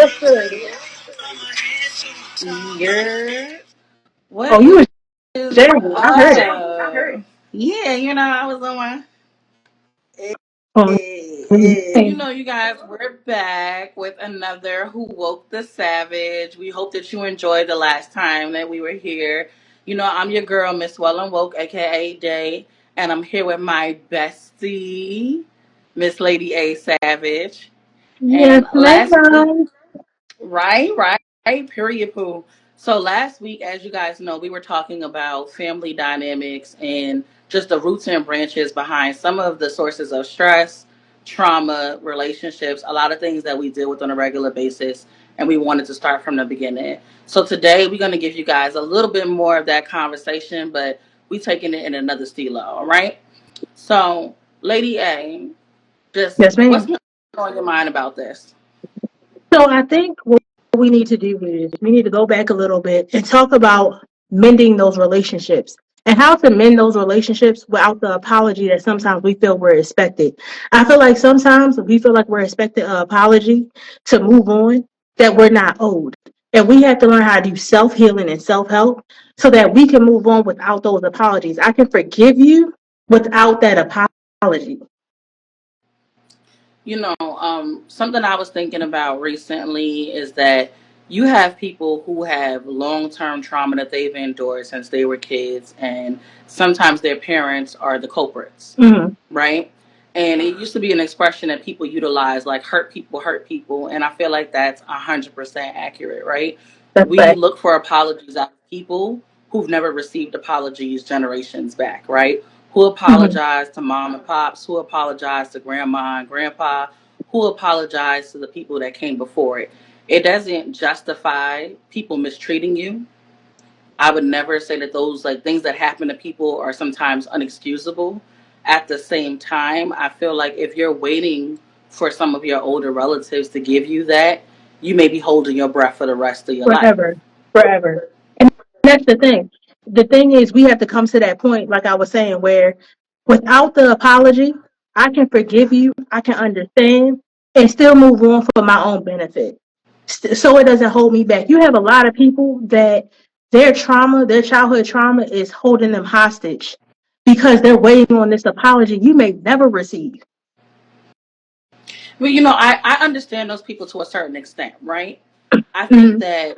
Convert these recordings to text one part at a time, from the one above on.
What's good? You're Oh, what you was is jamming. I heard it. yeah, I was on my Oh, so hey. you guys, we're back with another Who Woke the Savage. We hope that you enjoyed the last time that we were here. I'm your girl, Miss Well and Woke, aka Day, and I'm here with my bestie, Miss Lady A Savage. Yes, And last week ma'am. right. Period, poo. So last week, as you guys know, we were talking about family dynamics and just the roots and branches behind some of the sources of stress, trauma, relationships, a lot of things that we deal with on a regular basis. And we wanted to start from the beginning. So today, we're going to give you guys a little bit more of that conversation, but we taking it in another stilo, all right? So, Lady A, just Yes, what's ma'am. been on your mind about this? So I think what we need to do is we need to go back a little bit and talk about mending those relationships and how to mend those relationships without the apology that sometimes we feel we're expected. I feel like sometimes we feel like we're expected an apology to move on that we're not owed. And we have to learn how to do self healing and self help so that we can move on without those apologies. I can forgive you without that apology. Something I was thinking about recently is that you have people who have long term trauma that they've endured since they were kids, and sometimes their parents are the culprits, Hmm. right? And it used to be an expression that people utilize, like hurt people, and I feel like that's 100% accurate, right? That's We fact. look for apologies out of people who've never received apologies generations back, right? Who Hmm. apologize to mom and pops, who apologize to grandma and grandpa, who apologize to the people that came before it. It doesn't justify people mistreating you. I would never say that those like things that happen to people are sometimes unexcusable. At the same time, I feel like if you're waiting for some of your older relatives to give you that, you may be holding your breath for the rest of your life. Forever, forever. And that's the thing. The thing is, we have to come to that point, like I was saying, where without the apology, I can forgive you, I can understand, and still move on for my own benefit. So it doesn't hold me back. You have a lot of people that their trauma, their childhood trauma, is holding them hostage because they're waiting on this apology you may never receive. Well, I understand those people to a certain extent, right? I think Mhm. that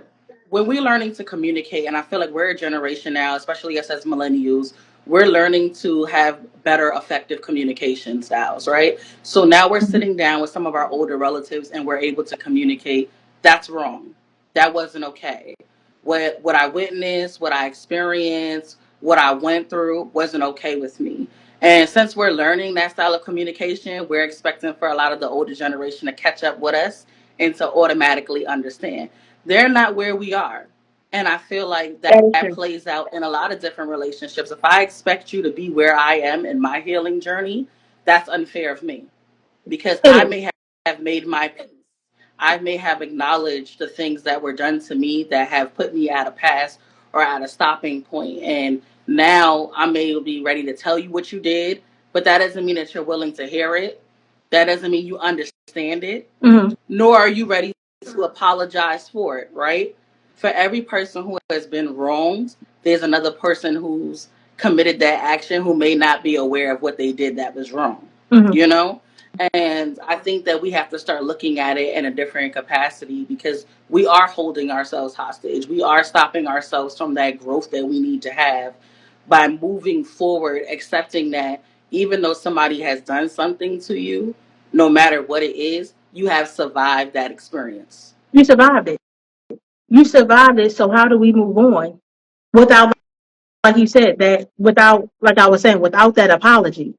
when we're learning to communicate, and I feel like we're a generation now, especially us as millennials, we're learning to have better, effective communication styles, right? So now we're Mhm. sitting down with some of our older relatives and we're able to communicate that's wrong. That wasn't okay. What I witnessed, what I experienced, what I went through wasn't okay with me. And since we're learning that style of communication, we're expecting for a lot of the older generation to catch up with us and to automatically understand. They're not where we are. And I feel like That is that true. plays out in a lot of different relationships. If I expect you to be where I am in my healing journey, that's unfair of me because It I is. may have made my peace. I may have acknowledged the things that were done to me that have put me at a pass or at a stopping point. And now I may be ready to tell you what you did, but that doesn't mean that you're willing to hear it. That doesn't mean you understand it, Mhm. nor are you ready to apologize for it, right? For every person who has been wronged, there's another person who's committed that action who may not be aware of what they did that was wrong, Mhm. you know? And I think that we have to start looking at it in a different capacity because we are holding ourselves hostage. We are stopping ourselves from that growth that we need to have by moving forward, accepting that even though somebody has done something to you, no matter what it is, you have survived that experience. You survived it. You survived it. So how do we move on without, like you said, that without, like I was saying, without that apology?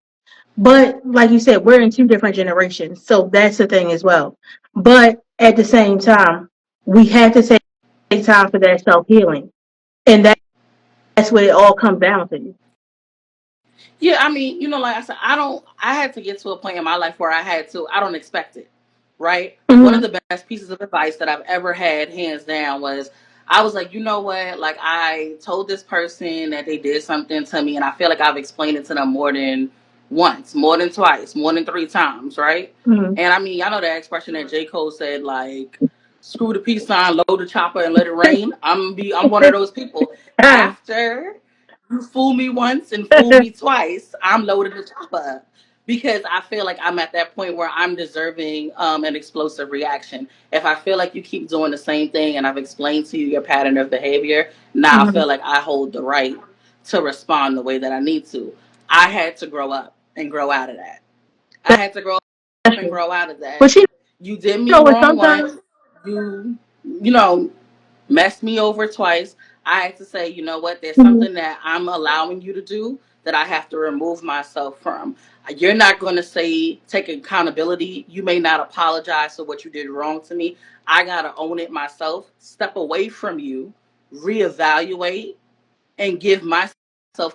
But like you said, we're in two different generations, so that's the thing as well. But at the same time, we had to take time for that self healing, and that's what it all comes down to. Yeah, I mean, like I said, I had to get to a point in my life where I don't expect it, right? One of Hmm. the best pieces of advice that I've ever had, hands down, was I was like, you know what? Like, I told this person that they did something to me, and I feel like I've explained it to them more than once, more than twice, more than three times, right? Hmm. And I mean, I know that expression that J. Cole said, like, screw the peace sign, load the chopper, and let it rain. I'm one of those people. After you fool me once and fool me twice, I'm loading the chopper up because I feel like I'm at that point where I'm deserving an explosive reaction. If I feel like you keep doing the same thing and I've explained to you your pattern of behavior, now I Mhm. feel like I hold the right to respond the way that I need to. I had to grow up and grow out of that. I had to grow up That's and true. grow out of that. But you You did me know what? wrong once. Sometimes, You know, messed me over twice. I had to say, you know what? There's mhm, something that I'm allowing you to do that I have to remove myself from. You're not going to say take accountability. You may not apologize for what you did wrong to me. I got to own it myself. Step away from you, reevaluate, and give myself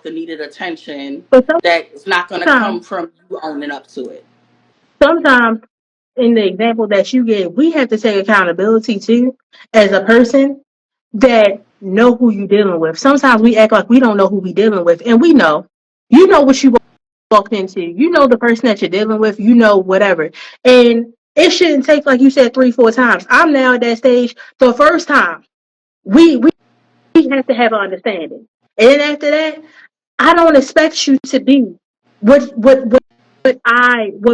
the needed attention but that's not going to sometimes, come from you owning up to it. sometimes in the example that you gave, we have to take accountability too, as a person that know who you dealing with. Sometimes we act like we don't know who we dealing with, and we know. You know what you walked into. You know the person that you're dealing with. You know whatever, and it shouldn't take, like you said, 3, 4 times. I'm now at that stage. The first time we have to have an understanding, and then after that, I don't expect you to be what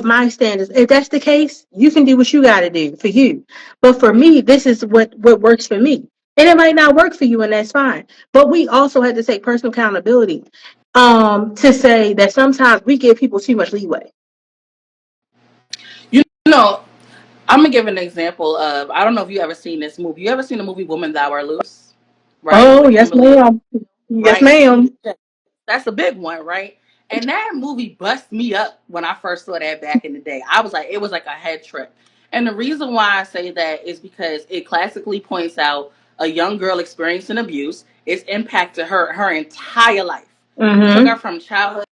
my standards. If that's the case, you can do what you got to do for you. But for me, this is what works for me, and it might not work for you, and that's fine. But we also have to take personal accountability. To say that sometimes we give people too much leeway. You know, I'm gonna give an example of I don't know if you ever seen this movie. You ever seen the movie Woman Thou Art Loose? Right? Oh With yes, Kimberly, ma'am. Yes, right? ma'am. That's a big one, right? And that movie bust me up when I first saw that back in the day. I was like, it was like a head trip. And the reason why I say that is because it classically points out a young girl experiencing abuse. It's impacted her entire life. Took her Mm-hmm. from childhood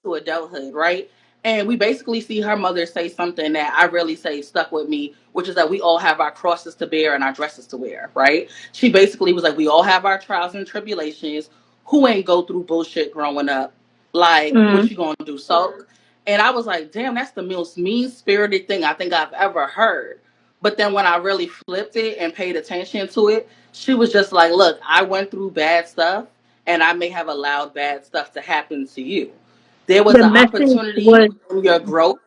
to adulthood, right? And we basically see her mother say something that I really say stuck with me, which is that we all have our crosses to bear and our dresses to wear, right? She basically was like, we all have our trials and tribulations. Who ain't go through bullshit growing up? Like, what Mm-hmm. you gonna do, sulk? And I was like, damn, that's the most mean spirited thing I think I've ever heard. But then when I really flipped it and paid attention to it, she was just like, look, I went through bad stuff and I may have allowed bad stuff to happen to you. There was The an message opportunity was in your growth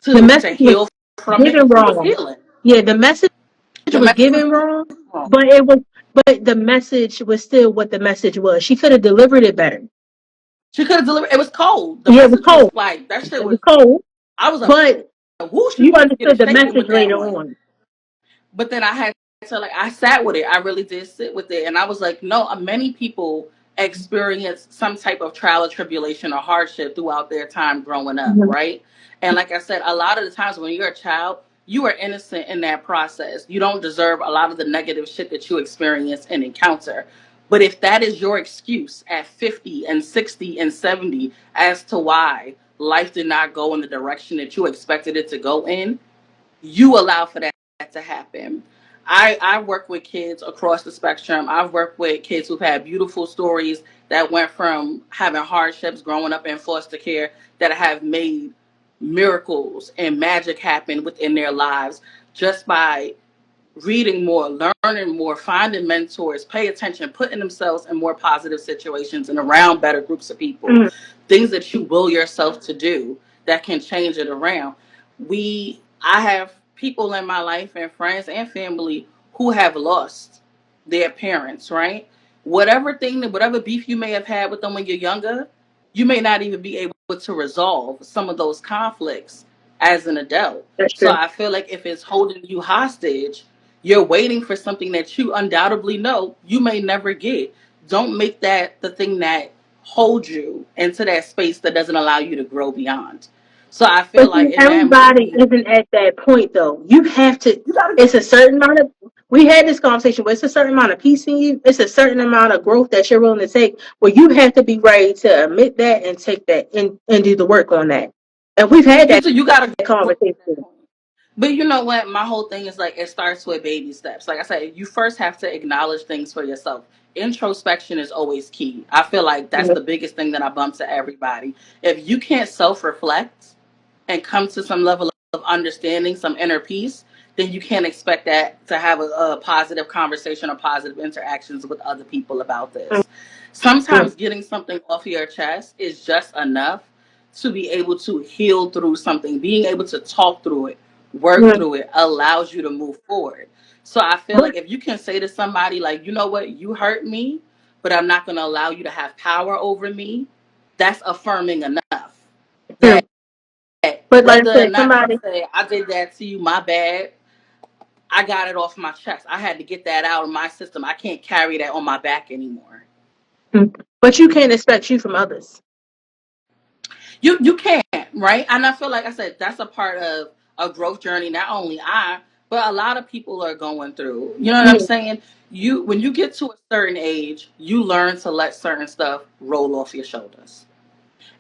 the to message was heal from it, given and she was wrong. healing. Yeah, the message The was message was given wrong, wrong. but the message was still what the message was. She could have delivered it better. She could have delivered. It was cold. The Yeah, it was message was cold. like that shit It was. was cold, I was like, but whoosh, you you better get understood it the shaking message with that later one. on. But then I had to like I sat with it. I really did sit with it, and I was like, no, many people experience some type of trial or tribulation or hardship throughout their time growing up, Mhm. right? And like I said, a lot of the times when you're a child, you are innocent in that process. You don't deserve a lot of the negative shit that you experience and encounter. But if that is your excuse at 50 and 60 and 70 as to why life did not go in the direction that you expected it to go in, you allow for that to happen. I work with kids across the spectrum. I've worked with kids who've had beautiful stories that went from having hardships growing up in foster care that have made miracles and magic happen within their lives just by reading more, learning more, finding mentors, pay attention, putting themselves in more positive situations and around better groups of people. Mhm. Things that you will yourself to do that can change it around. I have people in my life and friends and family who have lost their parents, right? Whatever beef you may have had with them when you're younger, you may not even be able to resolve some of those conflicts as an adult. That's So true. I feel like if it's holding you hostage, you're waiting for something that you undoubtedly know you may never get. Don't make that the thing that holds you into that space that doesn't allow you to grow beyond. So I But feel like see, in that everybody movie, isn't at that point though. You have to. you gotta It's a certain amount of. We had this conversation, but it's a certain amount of peace in you. It's a certain amount of growth that you're willing to take. Where you have to be ready to admit that and take that and do the work on that. And we've had that you gotta grow at that conversation. point. But you know what? My whole thing is like it starts with baby steps. Like I said, you first have to acknowledge things for yourself. Introspection is always key. I feel like that's Yeah. the biggest thing that I bump to everybody. If you can't self reflect and come to some level of understanding, some inner peace, then you can't expect that to have a positive conversation or positive interactions with other people about this. Sometimes getting something off your chest is just enough to be able to heal through something. Being able to talk through it, work Mm-hmm. through it, allows you to move forward. So I feel But like if you can say to somebody, like, you know what, you hurt me, but I'm not going to allow you to have power over me, that's affirming enough. That but like whether I or said, not you somebody. say, I did that to you, my bad, I got it off my chest. I had to get that out of my system. I can't carry that on my back anymore. But you can't expect you from others. You can't, right? And I feel like I said that's a part of a growth journey. Not only I, but a lot of people are going through. You know what I'm Mm-hmm. saying? You when you get to a certain age, you learn to let certain stuff roll off your shoulders.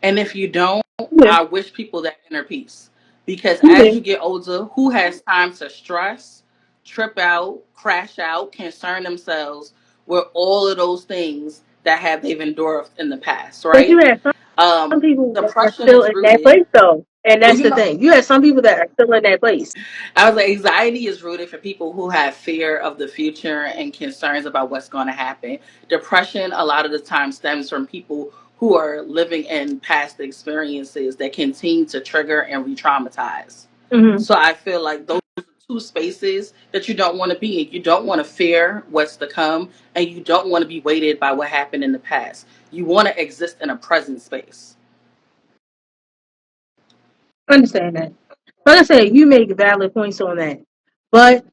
And if you don't, Yeah, I wish people that inner peace. Because as yeah. you get older, who has time to stress, trip out, crash out, concern themselves with all of those things that have they've endured in the past, But you right? have some people that are Depression still is in that rooted. place though, and Well, that's the thing. You have some people that are still in that place. I was like, anxiety is rooted for people who have fear of the future and concerns about what's going to happen. Depression, a lot of the time, stems from people who are living in past experiences that continue to trigger and re traumatize. Mm-hmm. So I feel like those are two spaces that you don't want to be in. You don't want to fear what's to come, and you don't want to be weighted by what happened in the past. You want to exist in a present space. Understand that. Like I said, you make valid points on that, but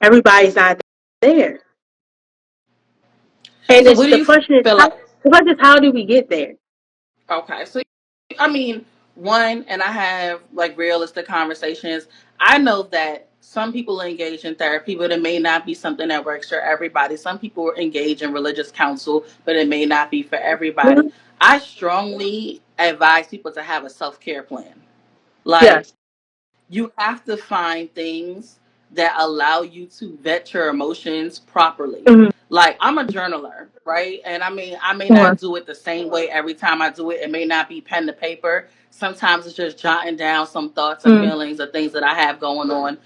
everybody's not there. And So, it's what do the you question is feel how. like? The question is how do we get there? Okay, so I mean, one, and I have like realistic conversations. I know that some people engage in therapy, but it may not be something that works for everybody. Some people engage in religious counsel, but it may not be for everybody. Mhm. I strongly advise people to have a self care plan. Like, Yes. you have to find things that allow you to vet your emotions properly. Mm-hmm. Like, I'm a journaler, right? And I mean, I may Mm-hmm. not do it the same way every time I do it. It may not be pen to paper. Sometimes it's just jotting down some thoughts and feelings or things that I have going on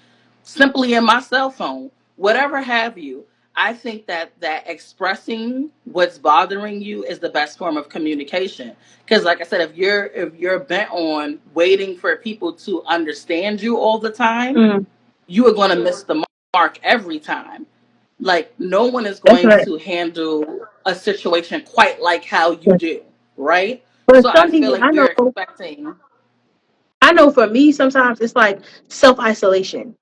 simply in my cell phone, whatever have you. I think that expressing what's bothering you is the best form of communication. Because, like I said, if you're bent on waiting for people to understand you all the time, Mm-hmm. you are going to miss the mark every time. Like, no one is That's going right. to handle a situation quite like how you Yeah. do, right? But So I some feel people, like you're expecting. I know for me, sometimes it's like self isolation.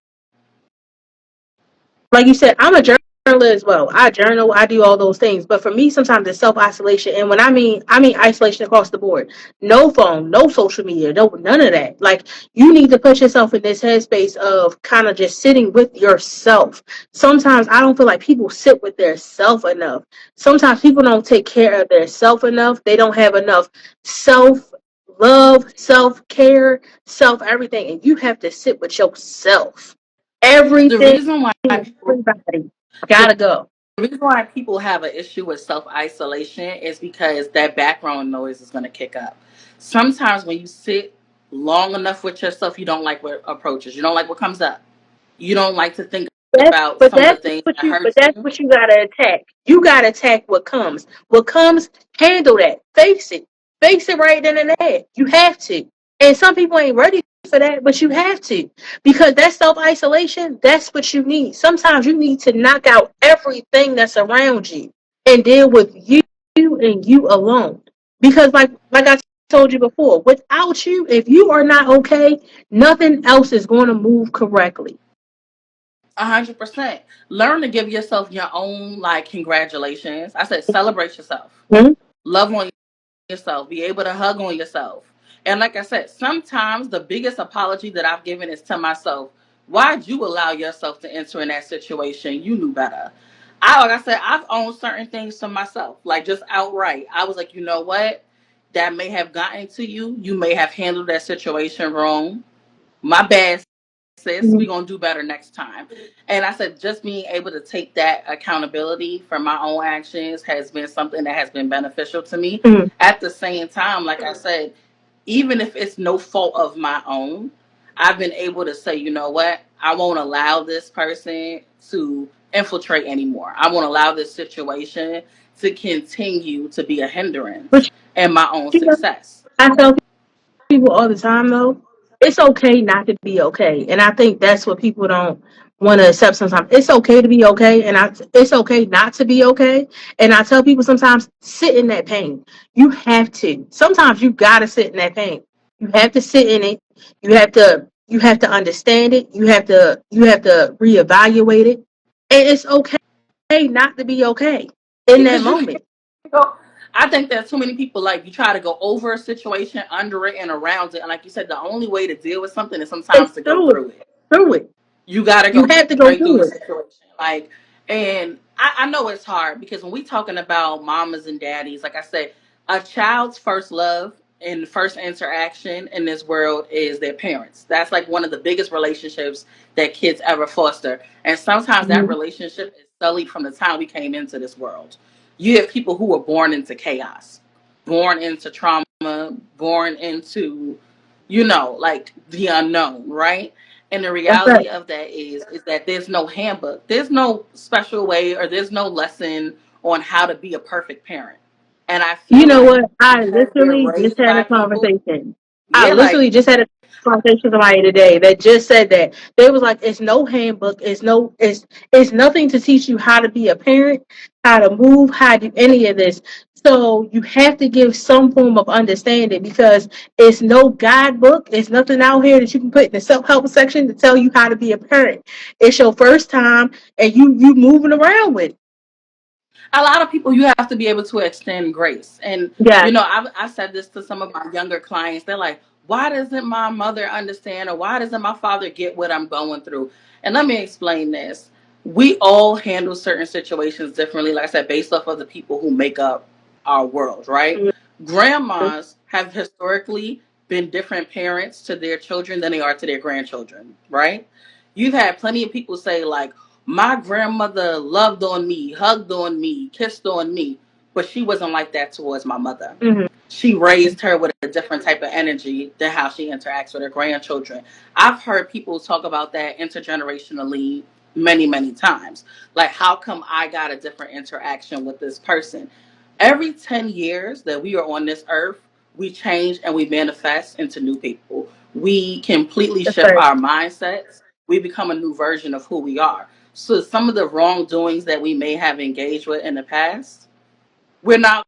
Like you said, I'm a journaler as well. I journal, I do all those things. But for me, sometimes it's self isolation. And when I mean isolation across the board. No phone, no social media, no none of that. Like you need to put yourself in this headspace of kind of just sitting with yourself. Sometimes I don't feel like people sit with their self enough. Sometimes people don't take care of their self enough. They don't have enough self love, self care, self everything. And you have to sit with yourself. The Everything reason why people everybody the gotta go. reason why people have an issue with self isolation is because that background noise is going to kick up. Sometimes when you sit long enough with yourself, you don't like what approaches. You don't like what comes up. You don't like to think That's about but some of the that's things what that you but hurts that's you. what you gotta attack. You gotta attack what comes. What comes, handle that. Face it. Face it right then and there. You have to. And some people ain't ready for that, but you have to. Because that self isolation, that's what you need. Sometimes you need to knock out everything that's around you and deal with you and you alone. Because like I told you before, without you, if you are not okay, nothing else is going to move correctly. 100%. Learn to give yourself your own, like, congratulations. I said, celebrate yourself. Mhm. Love on yourself. Be able to hug on yourself. And like I said, sometimes the biggest apology that I've given is to myself. Why'd you allow yourself to enter in that situation? You knew better. Like I said, I've owned certain things to myself, like just outright. I was like, you know what? That may have gotten to you. You may have handled that situation wrong. My bad, sis. We Mhm. gonna do better next time. And I said, just being able to take that accountability for my own actions has been something that has been beneficial to me. Mhm. At the same time, like I said, even if it's no fault of my own, I've been able to say, you know what? I won't allow this person to infiltrate anymore. I won't allow this situation to continue to be a But hindrance in my own you know, success. I tell people all the time though, it's okay not to be okay. And I think that's what people don't want to accept sometimes. It's okay to be okay, and it's okay not to be okay. And I tell people sometimes sit in that pain. You have to. Sometimes you gotta sit in that pain. You have to sit in it. You have to understand it. You have to reevaluate it. And it's okay not to be okay in that Because you can't moment. go. I think that too many people like you try to go over a situation, under it, and around it. And like you said, the only way to deal with something is It's sometimes to go through it. through it. Through it. You got to You go have to go straight through the through it. situation. Like, and I know it's hard because when we talking about mamas and daddies, like I said, a child's first love and first interaction in this world is their parents. That's like one of the biggest relationships that kids ever foster. And sometimes that Mhm. relationship is sullied from the time we came into this world. You have people who were born into chaos, born into trauma, born into, like the unknown, right? And the That's right. reality of that is that there's no handbook. There's no special way or there's no lesson on how to be a perfect parent. And I You feel know what? like I because they're literally just raised had a by people, conversation. I yeah, like literally just had a conversation with somebody today that just said that. They was like, it's no handbook, it's nothing to teach you how to be a parent, how to move, how to do any of this. So you have to give some form of understanding because it's no guidebook. It's nothing out here that you can put in the self-help section to tell you how to be a parent. It's your first time and you moving around with it. a lot of people, you have to be able to extend grace. And Yeah. I said this to some of my younger clients. They're like, why doesn't my mother understand, or why doesn't my father get what I'm going through? And let me explain this. We all handle certain situations differently, like I said, based off of the people who make up our world, right? Grandmas have historically been different parents to their children than they are to their grandchildren, right? You've had plenty of people say, like, my grandmother loved on me, hugged on me, kissed on me, but she wasn't like that towards my mother. Mm-hmm. She raised her with a different type of energy than how she interacts with her grandchildren. I've heard people talk about that intergenerationally many, many times. Like, how come I got a different interaction with this person? Every 10 years that we are on this earth, we change and we manifest into new people. We completely That's shift right. our mindsets. We become a new version of who we are. So some of the wrongdoings that we may have engaged with in the past, we're not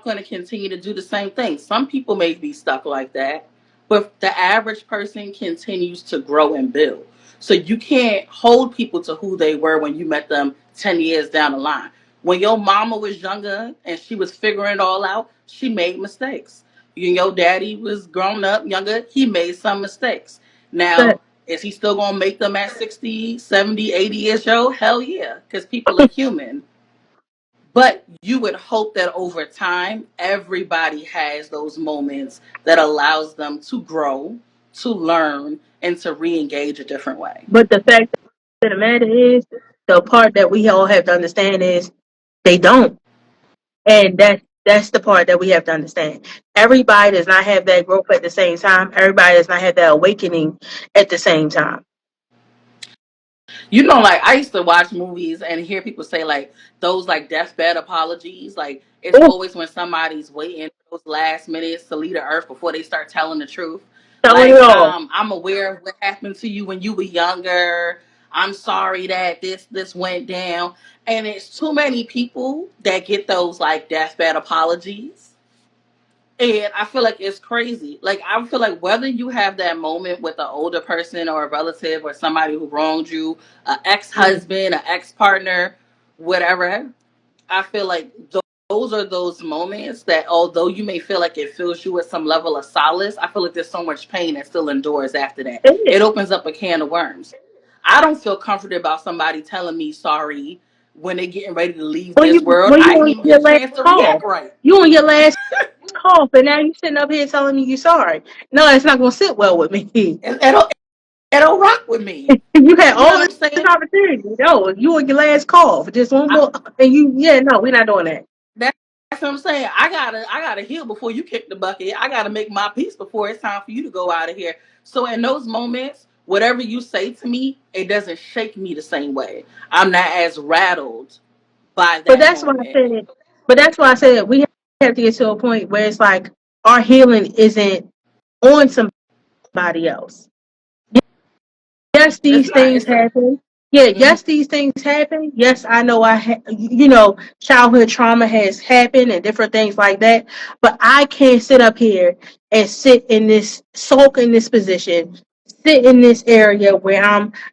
going to continue to do the same thing. Some people may be stuck like that, but the average person continues to grow and build. So you can't hold people to who they were when you met them 10 years down the line. When your mama was younger and she was figuring it all out, she made mistakes. Your daddy was grown up, younger, he made some mistakes. But Now, is he still going to make them at 60, 70, 80 years old? Hell yeah, because people are human. But you would hope that over time, everybody has those moments that allows them to grow, to learn, and to re-engage a different way. but the fact of the matter is, the part that we all have to understand is they don't, and that's the part that we have to understand. Everybody does not have that growth at the same time. Everybody does not have that awakening at the same time. Like I used to watch movies and hear people say like those like deathbed apologies. Like it's Oh, always when somebody's waiting for those last minutes to leave the earth before they start telling the truth. telling it Like, all. I'm aware of what happened to you when you were younger. I'm sorry that this went down. And it's too many people that get those like deathbed apologies. And I feel like it's crazy. Like I feel like whether you have that moment with an older person or a relative or somebody who wronged you, an ex-husband, an ex-partner, whatever, I feel like those are those moments that although you may feel like it fills you with some level of solace, I feel like there's so much pain that still endures after that. It is. It opens up a can of worms. I don't feel comforted about somebody telling me sorry when they're getting ready to leave When this you world. when you I didn't on even your get a last chance to react call, right. you on your last call, and now you sitting up here telling me you sorry. No, it's not gonna sit well with me. It'll rock with me. You had You know all what this I'm saying? opportunity. No, you on your last call for just one I, more, and yeah, no, we're not doing that. that's what I'm saying. I gotta heal before you kick the bucket. I gotta make my peace before it's time for you to go out of here. So in those moments whatever you say to me, it doesn't shake me the same way. I'm not as rattled by But that that's why I moment. said. But that's why I said we have to get to a point where it's like our healing isn't on somebody else. Yes, It's these not. things It's a. happen. Yeah, Mhm. yes, these things happen. Yes, I know childhood trauma has happened and different things like that. But I can't sit up here and sulk in this position, sit in this area where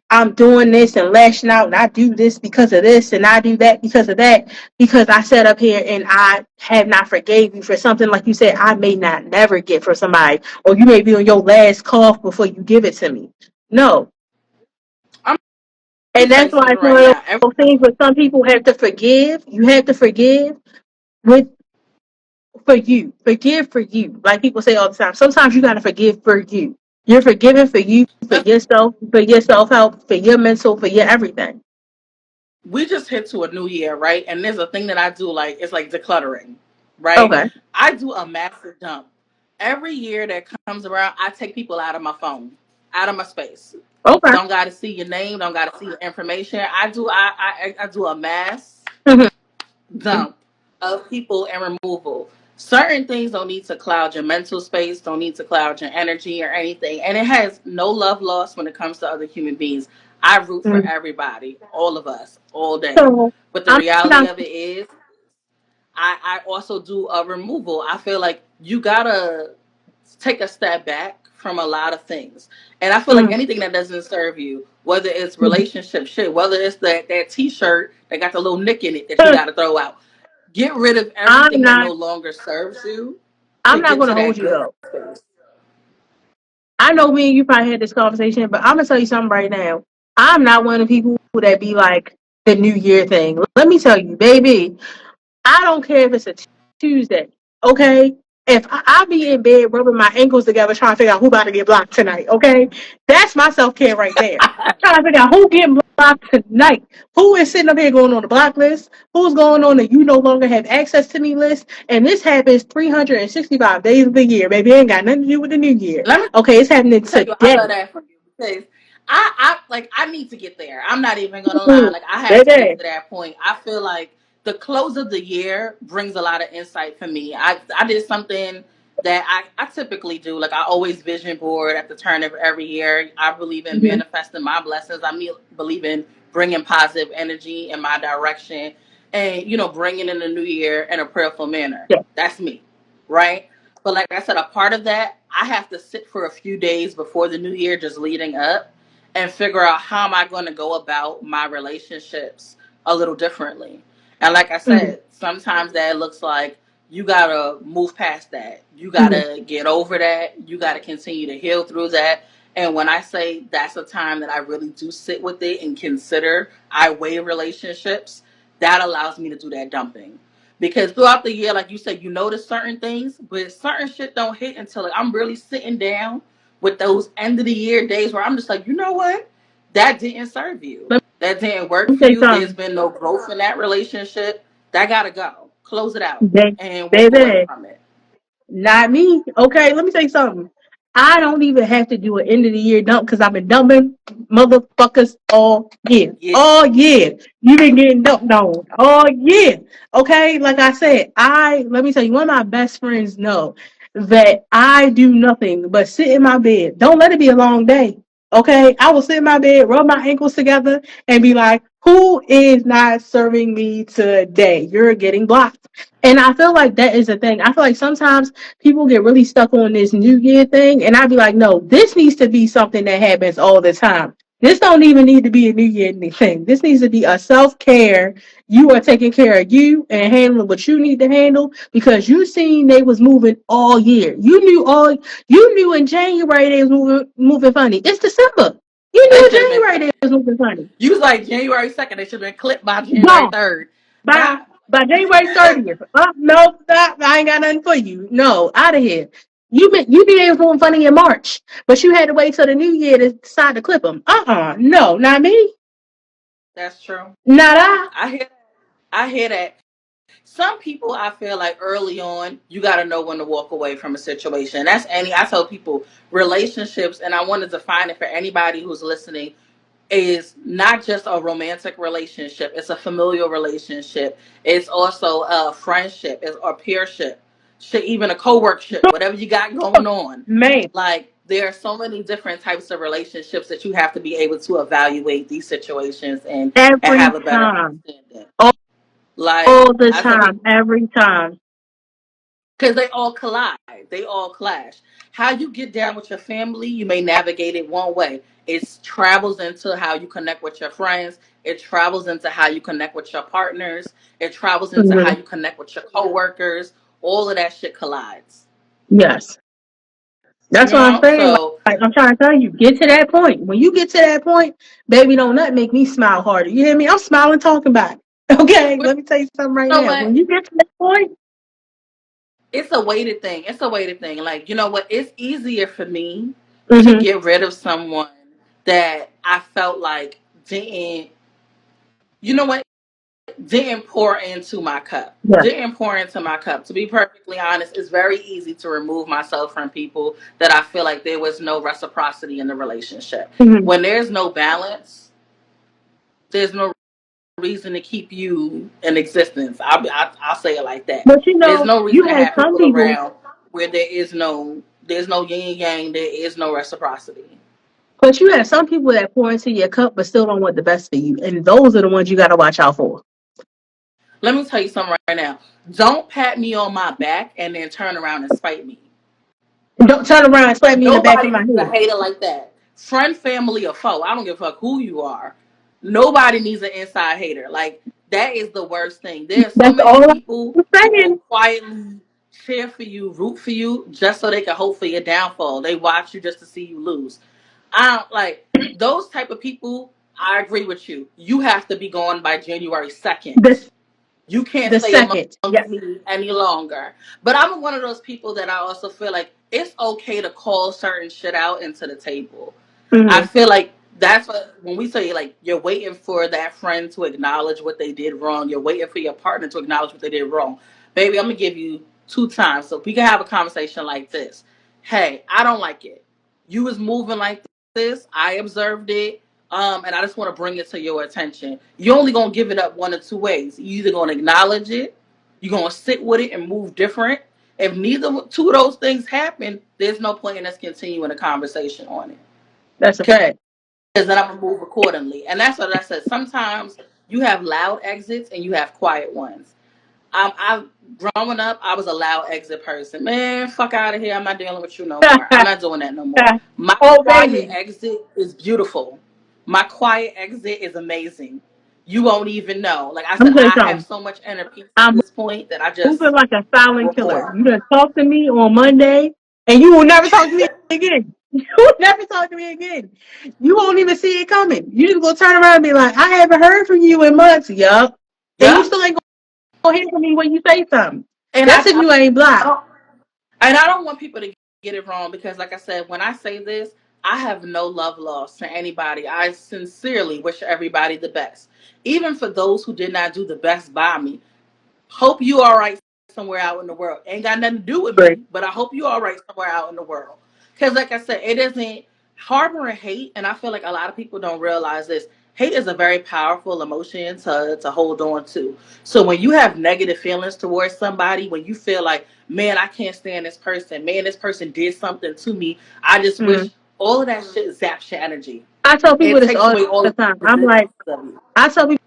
I'm doing this and lashing out, and I do this because of this, and I do that because of that, because I sat up here and I have not forgave you for something like you said I may not never get for somebody, or you may be on your last cough before you give it to me. No, I'm gonna and tell you that's why something it's one right of now. those things where some people have to forgive. You have to forgive with for you. Forgive for you. Like people say all the time. Sometimes you gotta forgive for you. You're forgiving for you, for your self help, for your mental, for your everything. We just hit to a new year, right? And there's a thing that I do, like it's like decluttering, right? Okay. I do a massive dump. Every year that comes around, I take people out of my phone, out of my space. Okay. Don't gotta see your name, don't gotta see your information. I do a mass Mhm. dump of people and removal. Certain things don't need to cloud your mental space, don't need to cloud your energy or anything. And it has no love lost when it comes to other human beings. I root for Mhm. everybody, all of us, all day. So But the I'm reality not. of it is, I also do a removal. I feel like you gotta take a step back from a lot of things. And I feel like Mhm. anything that doesn't serve you, whether it's relationship shit, whether it's that t-shirt that got the little nick in it that you gotta throw out. Get rid of I'm everything that no not. longer serves you to I'm not get going to to hold that you good though. space. I know me and you probably had this conversation, but I'm gonna tell you something right now. I'm not one of the people that be like the New Year thing. Let me tell you, baby. I don't care if it's a Tuesday, okay? If I be in bed rubbing my ankles together trying to figure out who about to get blocked tonight, okay? That's my self care right there. Trying to figure out who getting blocked tonight. Who is sitting up here going on the block list? Who's going on the you no longer have access to me list? And this happens 365 days of the year, baby. It ain't got nothing to do with the new year. Let me Okay, it's happening tell you, I today. love that for you because I need to get there. I'm not even gonna lie. Mm, Like I have to get baby. to that point. I feel like the close of the year brings a lot of insight for me. I did something that I typically do. Like I always vision board at the turn of every year. I believe in Mm-hmm. manifesting my blessings. Believe in bringing positive energy in my direction, and bringing in the new year in a prayerful manner. Yeah. That's me, right? But like I said, a part of that, I have to sit for a few days before the new year, just leading up, and figure out how am I going to go about my relationships a little differently. And like I Mm-hmm. said, sometimes that looks like you got to move past that. You got Mm-hmm. to get over that. You got to continue to heal through that. And when I say that's a time that I really do sit with it and consider, I weigh relationships, that allows me to do that dumping. Because throughout the year, like you said, you notice certain things, but certain shit don't hit until like, I'm really sitting down with those end of the year days where I'm just like, you know what? That didn't serve you. Let That didn't work me for say you. There's something, been no growth in that relationship. That gotta go. Close it out and walk away baby. from it. Not me. Okay, let me tell you something. I don't even have to do an end of the year dump because I've been dumping motherfuckers all year. Yeah. All year. You've been getting dumped on all year. Okay, like I said, let me tell you, one of my best friends know that I do nothing but sit in my bed. Don't let it be a long day. Okay, I will sit in my bed, rub my ankles together, and be like, who is not serving me today? You're getting blocked. And I feel like that is a thing. I feel like sometimes people get really stuck on this New Year thing, and I'd be like, no, this needs to be something that happens all the time. This don't even need to be a New Year thing. This needs to be a self care. You are taking care of you and handling what you need to handle because you seen they was moving all year. You knew in January they was moving funny. It's December. You knew They in should have been January they was moving funny. you was like January 2nd, they should have been clipped by January Gone. 3rd. by Bye. by January 30th. No, stop. I ain't got nothing for you. No, out of here. You be able to funny in March, but you had to wait till the new year to decide to clip them. No, not me. That's true. Not I. I hear I hear that. Some people, I feel like early on, you got to know when to walk away from a situation. That's any, I tell people relationships, and I want to define it for anybody who's listening, is not just a romantic relationship, it's a familial relationship. It's also a friendship or peership, shit, even a co-workship, whatever you got going on. Man, Like, there are so many different types of relationships that you have to be able to evaluate these situations and every have a better time, understanding. all, Like, all the I tell time, people, every time. because they all collide, they all clash. How you get down with your family, you may navigate it one way. It travels into how you connect with your friends. It travels into how you connect with your partners. It travels into how Hmm. you connect with your coworkers. All of that shit collides. Yes, that's You what I'm know, saying. so Like, I'm trying to tell you, get to that point. When you get to that point, baby, don't nothing make me smile harder. You hear me? I'm smiling talking about it. Okay, but let me tell you something right you know now. When what? you get to that point, It's a weighted thing. It's a weighted thing. Like, you know what? It's easier for me to hmm, get rid of someone that I felt like didn't, you know what? Didn't pour into my cup. yes, Didn't pour into my cup. To be perfectly honest, it's very easy to remove myself from people that I feel like there was no reciprocity in the relationship. hmm, When there's no balance, there's no reason to keep you in existence. I'll say it like that. but you There's know, no you reason to had have some people people, around where there's no yin and yang, there is no reciprocity. but you have some people that pour into your cup, but still don't want the best for you, and those are the ones you got to watch out for. Let me tell you something right now. Don't pat me on my back and then turn around and spite me. Don't turn around and slap me in the back of Nobody my needs a head. hater like that. Friend, family, or foe. I don't give a fuck who you are. Nobody needs an inside hater. Like, that is the worst thing. There are so That's many all people I'm who will saying. quietly cheer for you, root for you, just so they can hope for your downfall. They watch you just to see you lose. I don't like those type of people. I agree with you. You have to be gone by January 2nd. The You can't the stay amongst second, yes. me any longer. But I'm one of those people that I also feel like it's okay to call certain shit out into the table. I Hmm. feel like that's what when we say like you're waiting for that friend to acknowledge what they did wrong. You're waiting for your partner to acknowledge what they did wrong. Baby, I'm gonna give you 2 times so we can have a conversation like this. Hey, I don't like it. You was moving like this. I observed it. And I just want to bring it to your attention. You're only gonna give it up one of two ways. You either gonna acknowledge it, you're gonna sit with it and move different. If neither two of those things happen, there's no point in us continuing a conversation on it. That's a fact. Because then I'm gonna move accordingly. And that's what I said. Sometimes you have loud exits and you have quiet ones. I growing up, I was a loud exit person. Man, fuck out of here. I'm not dealing with you no more. I'm not doing that no more. My Oh, quiet baby. exit is beautiful. My quiet exit is amazing. You won't even know. Like I I'm said, gonna tell you I have something. so much inner peace at I'm this point that I moving just like a silent killer. rapport. You done talk to me on Monday, and you will never talk to me again. You will never talk to me again. You won't even see it coming. You just gonna turn around and be like, "I haven't heard from you in months." Yup, and you Yep. still ain't gonna hear from me when you say something. And That's if you ain't I blocked. don't And I don't want people to get it wrong because, like I said, when I say this, I have no love lost to anybody. I sincerely wish everybody the best. Even for those who did not do the best by me. Hope you all right somewhere out in the world. Ain't got nothing to do with Great. me, but I hope you all right somewhere out in the world. Because, like I said, it isn't harboring hate, and I feel like a lot of people don't realize this. Hate is a very powerful emotion to hold on to. So when you have negative feelings towards somebody, when you feel like, man, I can't stand this person, man, this person did something to me, I just Mm. wish all of that shit zaps your energy. I tell people It this takes all away all the of time. the I'm like, resistance of you. I tell people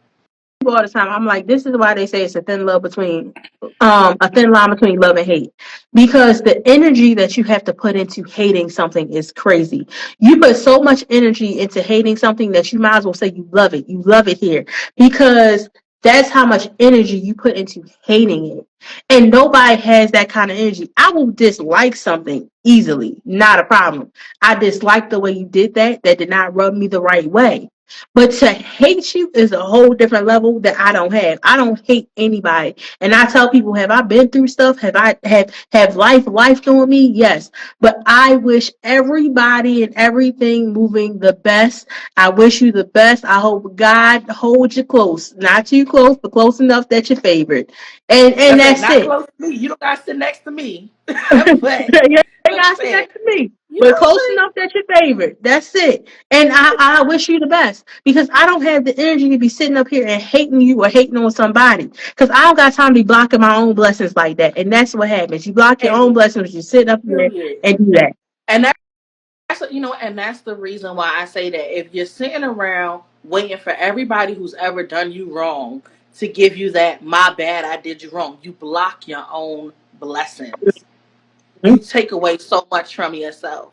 all the time. I'm like, this is why they say it's a thin love between a thin line between love and hate. Because the energy that you have to put into hating something is crazy. You put so much energy into hating something that you might as well say you love it. You love it here. Because that's how much energy you put into hating it. And nobody has that kind of energy. I will dislike something easily, not a problem. I dislike the way you did that. That did not rub me the right way. But to hate you is a whole different level that I don't have. I don't hate anybody. And I tell people, have I been through stuff? Have life doing me? Yes. But I wish everybody and everything moving the best. I wish you the best. I hope God holds you close. Not too close, but close enough that you're favored. And I said, that's not it. close to me. You don't got to sit next to me. But You ain't like I got to sit said, next to me, you know but what I'm close saying? enough that you're favored. That's it. And I wish you the best because I don't have the energy to be sitting up here and hating you or hating on somebody because I don't got time to be blocking my own blessings like that. And that's what happens. You block your own And blessings. You sit up here period. and do that. And and that's the reason why I say that if you're sitting around waiting for everybody who's ever done you wrong to give you that, my bad, I did you wrong, you block your own blessings. You Mhm. take away so much from yourself.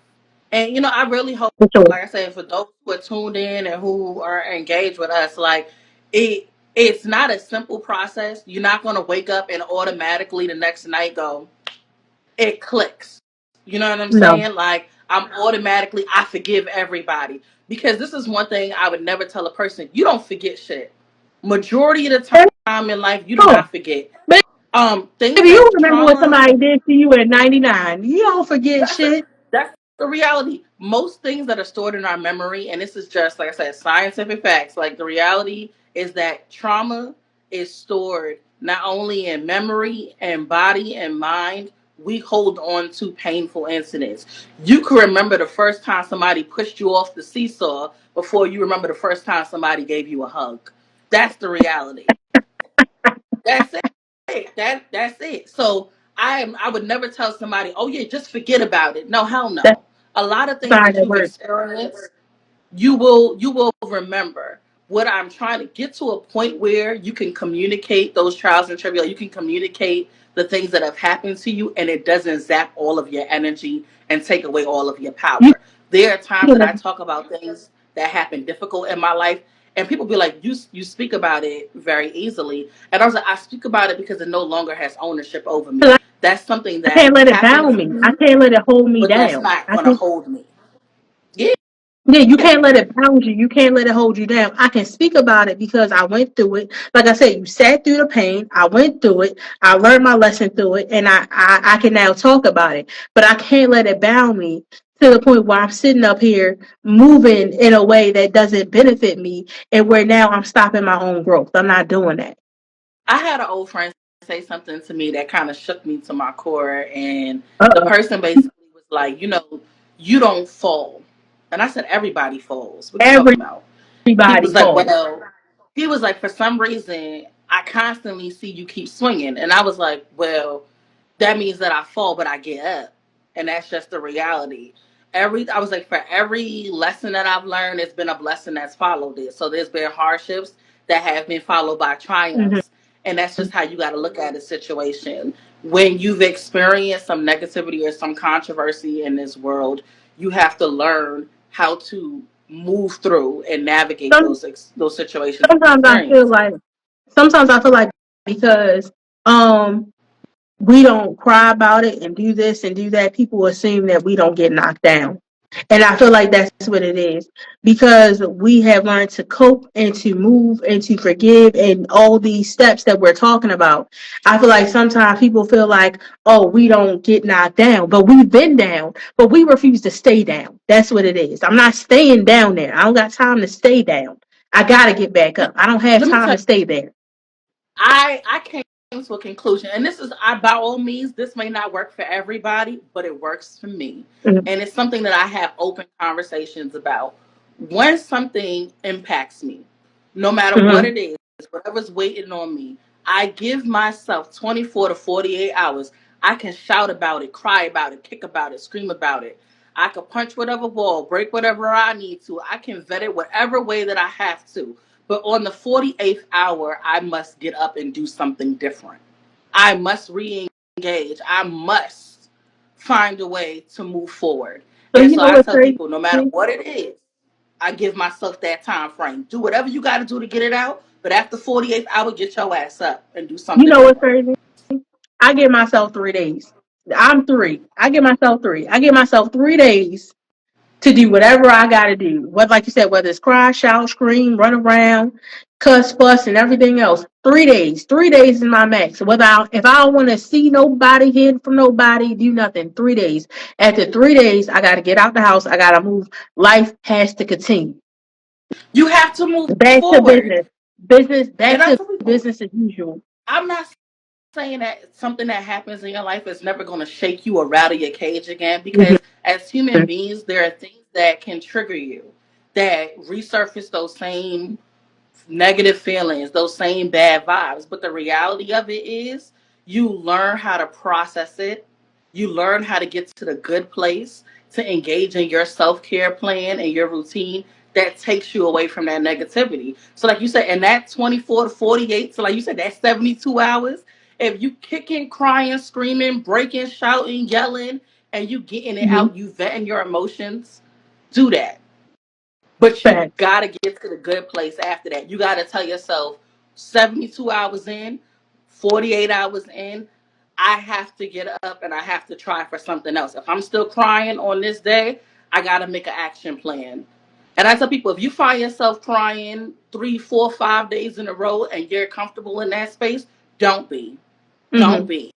And I really hope, For sure. like I said, for those who are tuned in and who are engaged with us, like it's not a simple process. You're not going to wake up and automatically the next night go, it clicks. You know what I'm No. saying? Like I forgive everybody. Because this is one thing I would never tell a person. You don't forget shit. Majority of the time in life, you do Oh, not forget. baby, Things you that remember what trauma. somebody did to you at 99. You don't forget That's a, shit. that's the reality. Most things that are stored in our memory, and this is just like I said, scientific facts. Like the reality is that trauma is stored not only in memory and body and mind. We hold on to painful incidents. You can remember the first time somebody pushed you off the seesaw before you remember the first time somebody gave you a hug. That's the reality. That's it. That's it. So I would never tell somebody, oh yeah, just forget about it. No, hell That's no. A lot of a things sign that that you've works. experienced, you will remember. What I'm trying to get to a point where you can communicate those trials and tribulations, you can communicate the things that have happened to you, and it doesn't zap all of your energy and take away all of your You power. There are times that I can talk about things that happened difficult in my life, and people be like, "You speak about it very easily," and I was like, "I speak about it because it no longer has ownership over me. That's something I can't that let it happened bound to me. I me, can't let it hold me but that's down. not I going to can't. hold me." Yeah, Yeah, you can't let it bound you. You can't let it hold you down. I can speak about it because I went through it. Like I said, you sat through the pain. I went through it. I learned my lesson through it, and I can now talk about it. But I can't let it bound me to the point where I'm sitting up here moving in a way that doesn't benefit me, and where now I'm stopping my own growth. I'm not doing that. I had an old friend say something to me that kind of shook me to my core, and the Uh-uh. person basically was like, you don't fall. And I said, everybody falls. What you talking about? He Everybody was like, falls. well, he was like, for some reason, I constantly see you keep swinging. And I was like, well, that means that I fall, but I get up. And that's just the reality. I was like, for every lesson that I've learned, it's been a blessing that's followed it. So there's been hardships that have been followed by Hmm. triumphs. And that's just how you got to look at a situation. When you've experienced some negativity or some controversy in this world, you have to learn how to move through and navigate Some, those situations and sometimes I feel experiences. like sometimes I feel like because we don't cry about it and do this and do that, people assume that we don't get knocked down. And I feel like that's what it is because we have learned to cope and to move and to forgive and all these steps that we're talking about. I feel like sometimes people feel like, oh, we don't get knocked down, but we've been down, but we refuse to stay down. That's what it is. I'm not staying down there. I don't got time to stay down. I got to get back up. I don't have Let me time tell to stay there. I came to a conclusion, and this is I by all means this may not work for everybody, but it works for me, Mhm. and it's something that I have open conversations about. When something impacts me, no matter what Mhm. it is, whatever's waiting on me, I give myself 24 to 48 hours. I can shout about it, cry about it, kick about it, scream about it. I can punch whatever wall, break whatever I need to. I can vet it whatever way that I have to, but on the 48th hour, I must get up and do something different. I must re engage. I must find a way to move forward. So And you so know I what's tell crazy? people no matter what it is, I give myself that time frame. Do whatever you got to do to get it out. But after 48th hour, get your ass up and do You something know what's different. crazy? I give myself 3 days. I'm three. I give myself three. I give myself 3 days to do whatever I gotta do. What, like you said, whether it's cry, shout, scream, run around, cuss, fuss, and everything else. 3 days. 3 days is my max. If I don't want to see nobody, hear from nobody, do nothing. 3 days. After 3 days, I gotta get out the house. I gotta move. Life has to continue. You have to move Back to forward. business. Business. And Back I to tell people, business as usual. I'm not saying that something that happens in your life is never going to shake you or rattle your cage again, Mhm. because as human beings, there are things that can trigger you, that resurface those same negative feelings, those same bad vibes. But the reality of it is, you learn how to process it. You learn how to get to the good place, to engage in your self care plan and your routine that takes you away from that negativity. So, like you said, in that 24 to 48, so like you said, that 72 hours, if you kicking, crying, screaming, breaking, shouting, yelling, and you getting it Mhm. out, you vetting your emotions, do that. But you Facts. gotta get to the good place after that. You gotta tell yourself 72 hours in, 48 hours in, I have to get up and I have to try for something else. If I'm still crying on this day, I gotta make an action plan. And I tell people, if you find yourself crying 3, 4, 5 days in a row and you're comfortable in that space, don't be. Don't Mhm. be.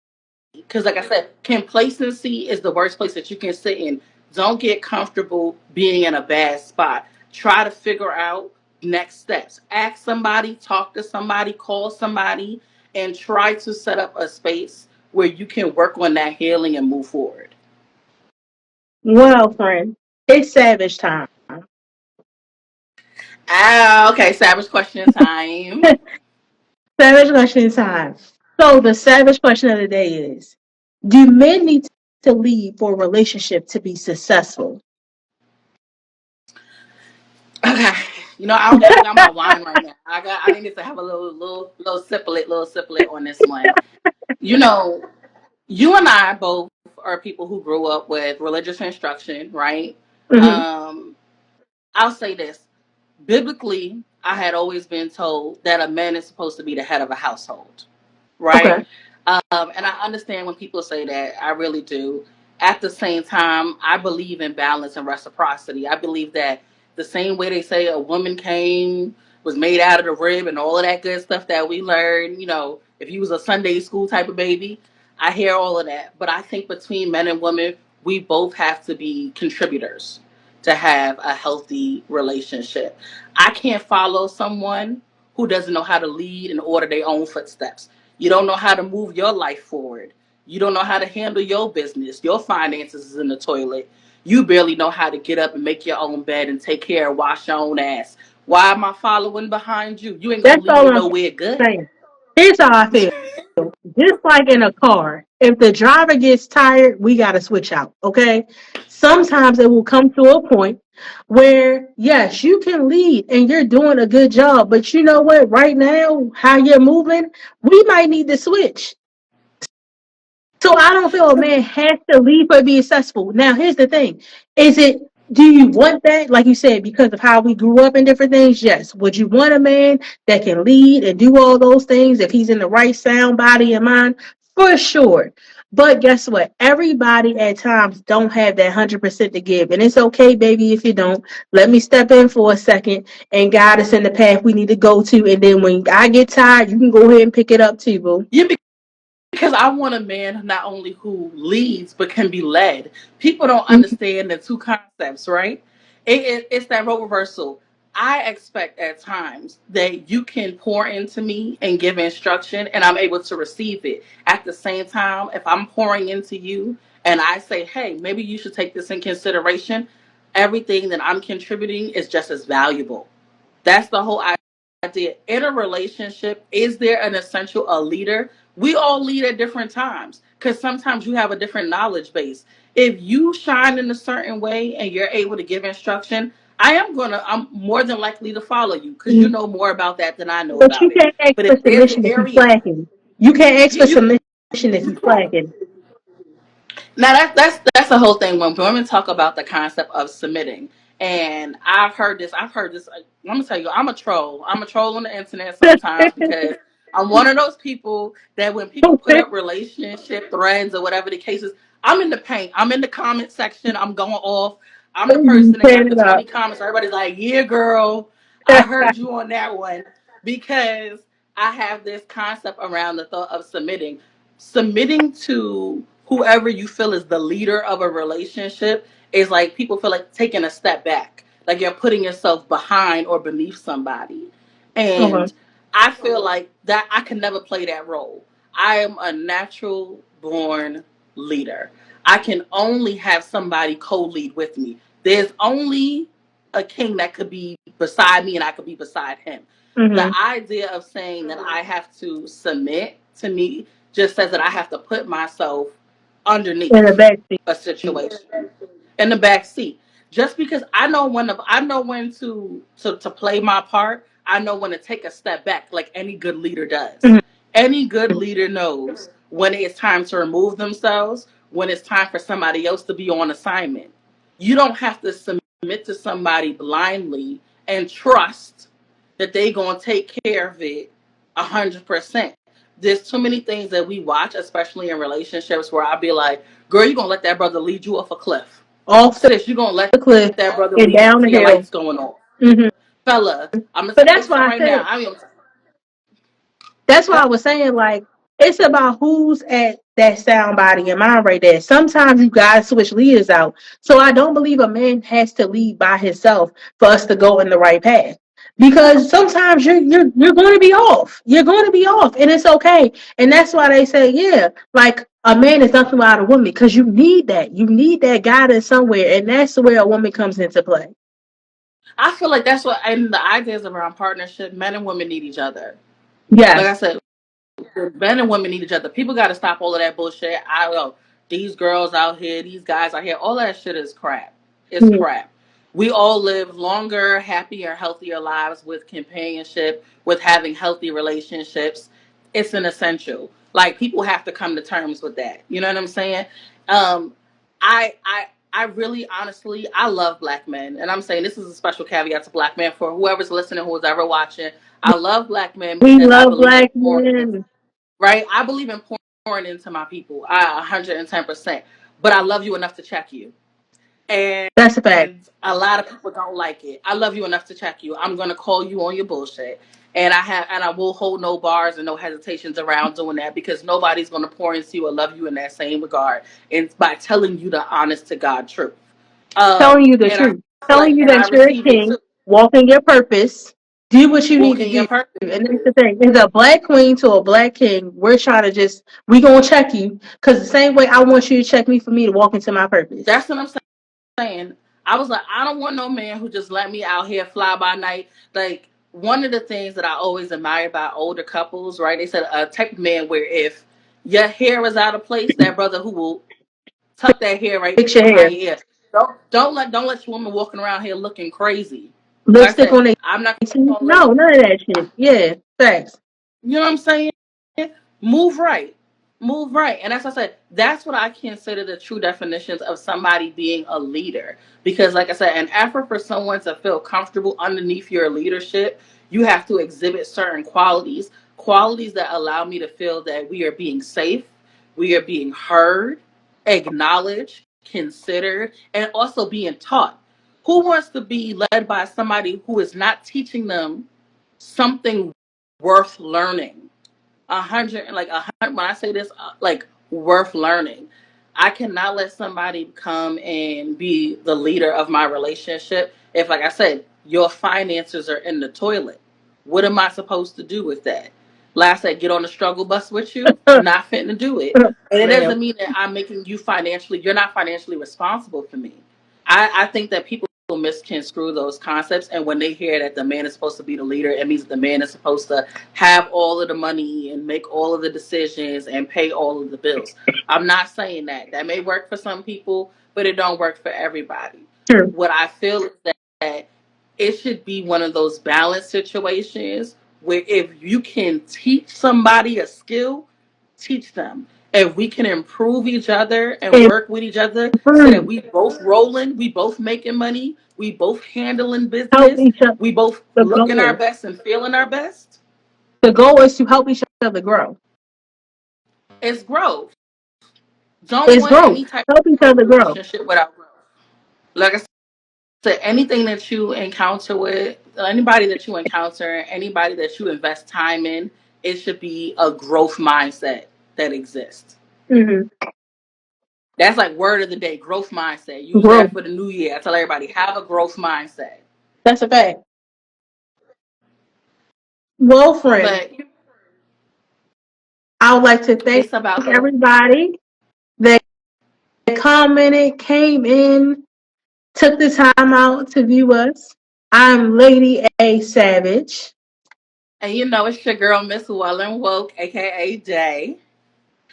Because like I said, complacency is the worst place that you can sit in. Don't get comfortable being in a bad spot. Try to figure out next steps. Ask somebody, talk to somebody, call somebody, and try to set up a space where you can work on that healing and move forward. Well, friend, it's savage time. Ah, okay, savage question time. Savage question time. So the savage question of the day is: do men need to leave for a relationship to be successful? Okay. I don't got my wine right now. I need to have a little siplet on this one. You know, you and I both are people who grew up with religious instruction, right? Hmm. Um, I'll say this. Biblically, I had always been told that a man is supposed to be the head of a household, right? Okay. And I understand when people say that. I really do. At the same time, I believe in balance and reciprocity. I believe that the same way they say a woman came, was made out of the rib, and all of that good stuff that we learned, if you was a Sunday school type of baby, I hear all of that. But I think between men and women, we both have to be contributors to have a healthy relationship. I can't follow someone who doesn't know how to lead and order their own footsteps. You don't know how to move your life forward. You don't know how to handle your business. Your finances is in the toilet. You barely know how to get up and make your own bed and take care and wash your own ass. Why am I following behind you? You ain't gonna That's lead all me I'm nowhere good. saying. Here's how I feel. Just like in a car, if the driver gets tired, we got to switch out. Okay. Sometimes it will come to a point where, yes, you can lead and you're doing a good job. But you know what? Right now, how you're moving, we might need to switch. So I don't feel a man has to leave for being successful. Now, here's the thing. Is it, do you want that? Like you said, because of how we grew up in different things? Yes. Would you want a man that can lead and do all those things if he's in the right sound body and mind? For sure. But guess what? Everybody at times don't have that 100% to give. And it's okay, baby, if you don't. Let me step in for a second and guide us in the path we need to go to. And then when I get tired, you can go ahead and pick it up too, boo. Yeah, because I want a man not only who leads but can be led. People don't understand the two concepts, right? It's that role reversal. I expect at times that you can pour into me and give instruction, and I'm able to receive it. At the same time, if I'm pouring into you and I say, hey, maybe you should take this in consideration, everything that I'm contributing is just as valuable. That's the whole idea. In a relationship, is there an essential a leader? We all lead at different times because sometimes you have a different knowledge base. If you shine in a certain way and you're able to give instruction, I'm more than likely to follow you because you Mhm. know more about that than I know But you about it. can't ask But for if there's an submission if you area, slacking. You can't ask for you submission if you slacking. now that's the whole thing when women talk about the concept of submitting. And I've heard this. Let me tell you, I'm a troll. I'm a troll on the internet sometimes because I'm one of those people that when people put up relationship threads or whatever the case is, I'm in the paint. I'm in the comment section. I'm going off. I'm the person that Set got the it 20 up. comments. Everybody's like, yeah, girl, I heard you on that one. Because I have this concept around the thought of submitting. Submitting to whoever you feel is the leader of a relationship is like people feel like taking a step back. Like you're putting yourself behind or beneath somebody. Okay. And I feel like that I can never play that role. I am a natural born leader. I can only have somebody co-lead with me. There's only a king that could be beside me and I could be beside him. The Mm-hmm. idea of saying that I have to submit to me just says that I have to put myself In the underneath back seat. a situation in the back seat. Just because I know when to play my part. I know when to take a step back, like any good leader does. Mm-hmm. Any good leader knows when it's time to remove themselves, when it's time for somebody else to be on assignment. You don't have to submit to somebody blindly and trust that they gonna take care of it 100%. There's too many things that we watch, especially in relationships, where I'll be like, girl, you gonna let that brother lead you off a cliff. Off Sis, you gonna let the cliff that brother and lead you down the to your hill. lights going on. Mm-hmm. Fella, I'm gonna But tell you something right now. I mean, that's why I was saying, like, it's about who's at that sound body and mind right there. Sometimes you gotta switch leaders out. So I don't believe a man has to lead by himself for us to go in the right path. Because sometimes you're going to be off. You're going to be off, and it's okay. And that's why they say, yeah, like a man is nothing without a woman because you need that. You need that guidance somewhere, and that's where a woman comes into play. I feel like that's what, and the ideas around partnership, men and women need each other. Like I Yes. said, men and women need each other. People got to stop all of that bullshit. I know these girls out here, these guys out here, all that shit is crap. It's Mhm. crap. We all live longer, happier, healthier lives with companionship, with having healthy relationships. It's an essential. Like people have to come to terms with that. You know what I'm saying? Um, I really, honestly, I love black men, and I'm saying this is a special caveat to black men for whoever's listening, who's ever watching. I love black men We because I love believe in black pouring men. right? I believe in pouring into my people. 110%. But I love you enough to check you. And That's a fact. a lot of people don't like it. I love you enough to check you. I'm gonna call you on your bullshit. And I will hold no bars and no hesitations around doing that because nobody's gonna pour into you or love you in that same regard. And by telling you the honest to God truth. Telling you the And I truth. feel Telling like you and I that you're a receive it too. king. Walk in your purpose. Do what you need to Walking your do. purpose. And that's the thing. As a black queen to a black king, we're trying to we going to check you. Because the same way I want you to check me for me to walk into my purpose. That's what I'm saying. I was like, I don't want no man who just let me out here fly by night. Like one of the things that I always admire about older couples, right? They said a type of man where if your hair is out of place, that brother who will tuck that hair right Fix your behind hair. your ear. Don't let your woman walking around here looking crazy. Like I Lipstick said, on their I'm not teeth. gonna let No, none of that shit. Yeah. Thanks. you know what I'm saying? Move right. Move right. And as I said, that's what I consider the true definitions of somebody being a leader. Because, like I said, an effort for someone to feel comfortable underneath your leadership, you have to exhibit certain qualities. Qualities that allow me to feel that we are being safe, we are being heard, acknowledged, considered, and also being taught. Who wants to be led by somebody who is not teaching them something worth learning? 100 like 100 when I say this like worth learning. I cannot let somebody come and be the leader of my relationship if, like I said, your finances are in the toilet. What am I supposed to do with that? Last said, get on the struggle bus with you, not fitting to do it. And it Ma'am. doesn't mean that I'm making you financially, you're not financially responsible for me. I think that people misconstrue those concepts, and when they hear that the man is supposed to be the leader, it means that the man is supposed to have all of the money and make all of the decisions and pay all of the bills. I'm not saying that. That may work for some people, but it don't work for everybody. True. What I feel is that it should be one of those balance situations where if you can teach somebody a skill, teach them. If we can improve each other and And work with each other so that prove. we both rolling, we both making money, we both handling Help business, each other we both the looking our goal. best and feeling our best, The goal is to help each other grow. It's growth. Don't It's want growth. any type Help each of other grow. relationship without growth. Like I said, anything that you encounter with anybody that you encounter, anybody that you invest time in, it should be a growth mindset that exists. Hmm. That's like word of the day, growth mindset. Use Growth. that for the new year. I tell everybody, have a growth mindset. That's a fact. Well, friend, But I would like to thank it's about the everybody that commented, came in, took the time out to view us. I'm Lady A Savage. and it's your girl, Miss Well and Woke, aka Day.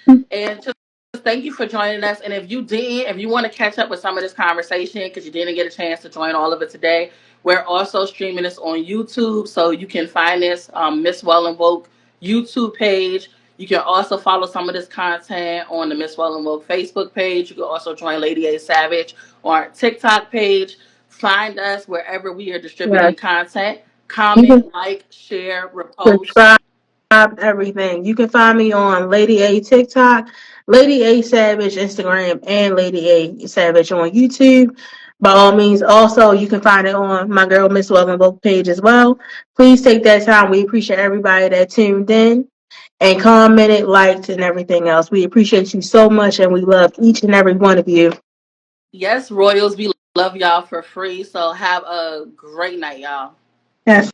And just thank you for joining us. And if you want to catch up with some of this conversation because you didn't get a chance to join all of it today, we're also streaming this on YouTube, so you can find this Miss Well and Woke YouTube page. You can also follow some of this content on the Miss Well and Woke Facebook page. You can also join Lady A Savage on our TikTok page. Find us wherever we are Yes. distributing content. You can Comment, like, share, repost. subscribe everything. You can find me on Lady A TikTok, Lady A Savage Instagram, and Lady A Savage on YouTube. By all means, also you can find it on my girl Miss Weldon both page as well. Please take that time. We appreciate everybody that tuned in and commented, liked, and everything else. We appreciate you so much, and we love each and every one of you. Yes, Royals, we love y'all for free. So have a great night, y'all. Yes.